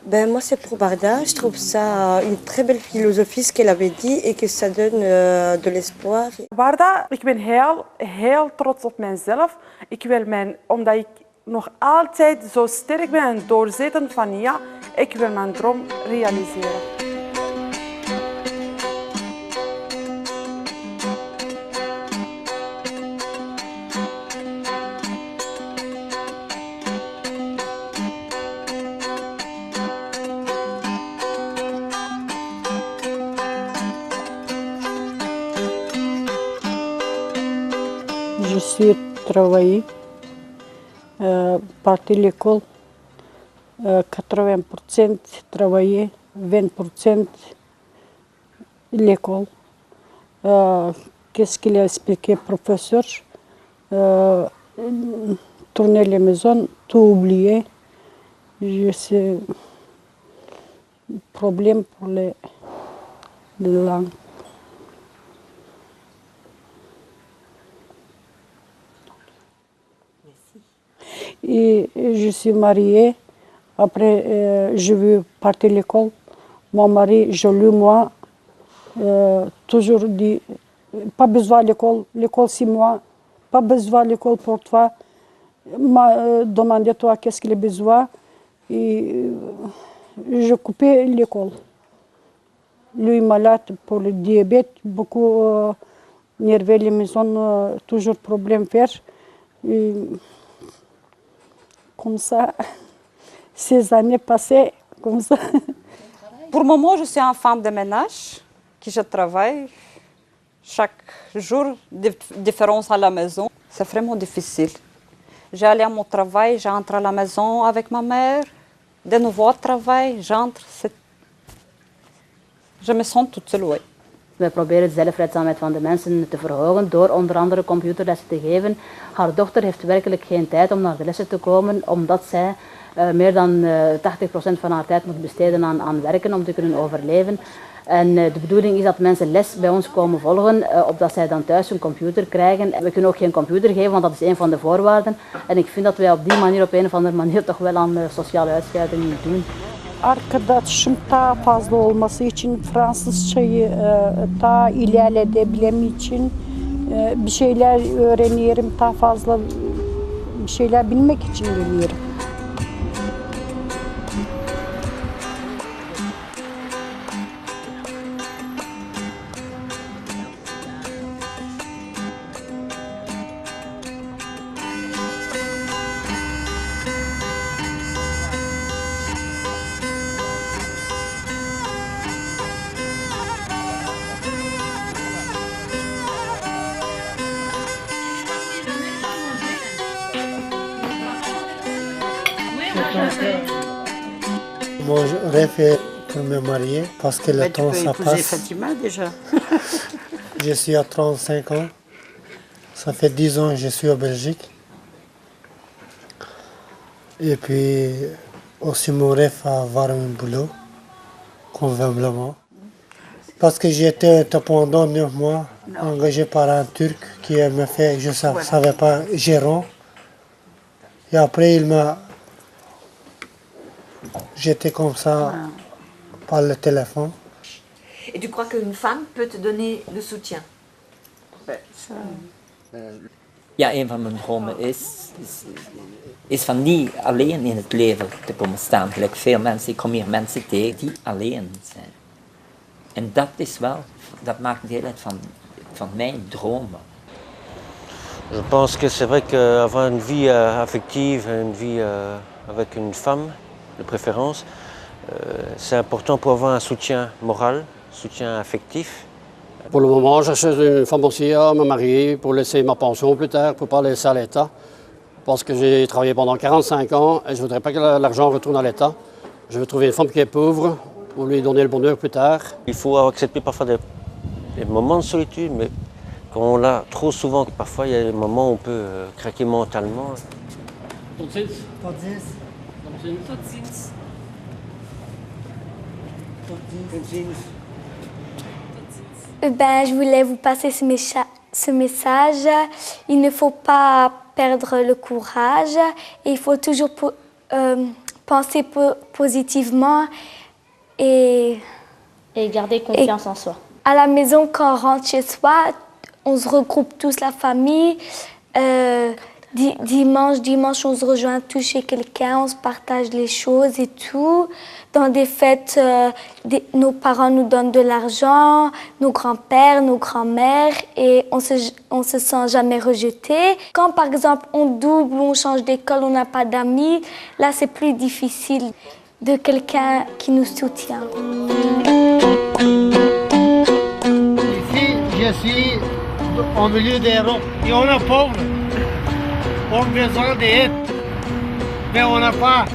Ben, moi, c'est pour Barda. Je trouve ça une très belle philosophie, ce qu'elle avait dit, et que ça donne de l'espoir. Barda, ik ben heel trots op mijzelf. Ik wil omdat ik nog altijd zo sterk ben en doorzettend van ja, ik wil mijn droom realiseren. Je suis travaillé, parti à l'école, 80% travaillé, 20% l'école. Qu'est-ce qu'il a expliqué, professeur? Tourner les maisons, tout oublier. Je sais, problème pour les langues. Et je suis mariée. Après, je veux partir à l'école. Mon mari, joli moi, toujours dit, pas besoin de l'école, l'école c'est moi, pas besoin de l'école pour toi. M'a demandé toi qu'est-ce qu'il a besoin. Et je coupais l'école. Lui malade pour le diabète, beaucoup nerveux les maisons, toujours problème faire. Et, comme ça, ces années passées, comme ça. Pour le moment, je suis une femme de ménage, que je travaille chaque jour, différence à la maison. C'est vraiment difficile. J'allais à mon travail, j'entre à la maison avec ma mère, de nouveau au travail, j'entre. Je me sens toute seule, oui. We proberen de zelfredzaamheid van de mensen te verhogen door onder andere computerlessen te geven. Haar dochter heeft werkelijk geen tijd om naar de lessen te komen, omdat zij meer dan 80% van haar tijd moet besteden aan werken om te kunnen overleven. En de bedoeling is dat mensen les bij ons komen volgen, opdat zij dan thuis een computer krijgen. We kunnen ook geen computer geven, want dat is een van de voorwaarden. En ik vind dat wij op die manier, op een of andere manier, toch wel aan sociale uitscheiding doen. Arkadaşım daha fazla olması için Fransızcayı daha ilerleyebilmem için bir şeyler öğreniyorum, daha fazla bir şeyler bilmek için geliyorum. Mon rêve est pour me marier parce que le temps ça passe. Fatima déjà. Je suis à 35 ans. Ça fait 10 ans que je suis en Belgique. Et puis aussi mon rêve à avoir un boulot, convenablement. Parce que j'étais pendant 9 mois engagé par un Turc qui m'a fait, je ne savais pas, gérant. Et après il m'a... J'étais comme ça par le téléphone. Et tu crois qu'une femme peut te donner le soutien? Ja, een van mijn dromen is van niet alleen in het leven te komen staan. Gelijk veel mensen, ik kom hier mensen tegen die alleen zijn. En dat is wel, dat maakt deel uit van mijn dromen. Je pense que c'est vrai qu'avoir une vie affective, une vie avec une femme, de préférence, c'est important pour avoir un soutien moral, soutien affectif. Pour le moment, j'achète une femme aussi à me marier pour laisser ma pension plus tard, pour ne pas laisser à l'État. Parce que j'ai travaillé pendant 45 ans et je ne voudrais pas que l'argent retourne à l'État. Je veux trouver une femme qui est pauvre pour lui donner le bonheur plus tard. Il faut accepter parfois des moments de solitude, mais quand on l'a trop souvent, parfois il y a des moments où on peut craquer mentalement. Tot ziens. Ben, je voulais vous passer ce message. Il ne faut pas perdre le courage. Et il faut toujours penser positivement et garder confiance en soi. À la maison, quand on rentre chez soi, on se regroupe tous, la famille. Dimanche, on se rejoint tous chez quelqu'un, on se partage les choses et tout. Dans des fêtes, nos parents nous donnent de l'argent, nos grands-pères, nos grands-mères, et on se sent jamais rejeté. Quand, par exemple, on double ou on change d'école, on n'a pas d'amis, là, c'est plus difficile de quelqu'un qui nous soutient. Ici, je suis au milieu d'Europe et on est pauvre. On a besoin d'aide, mais on n'a pas.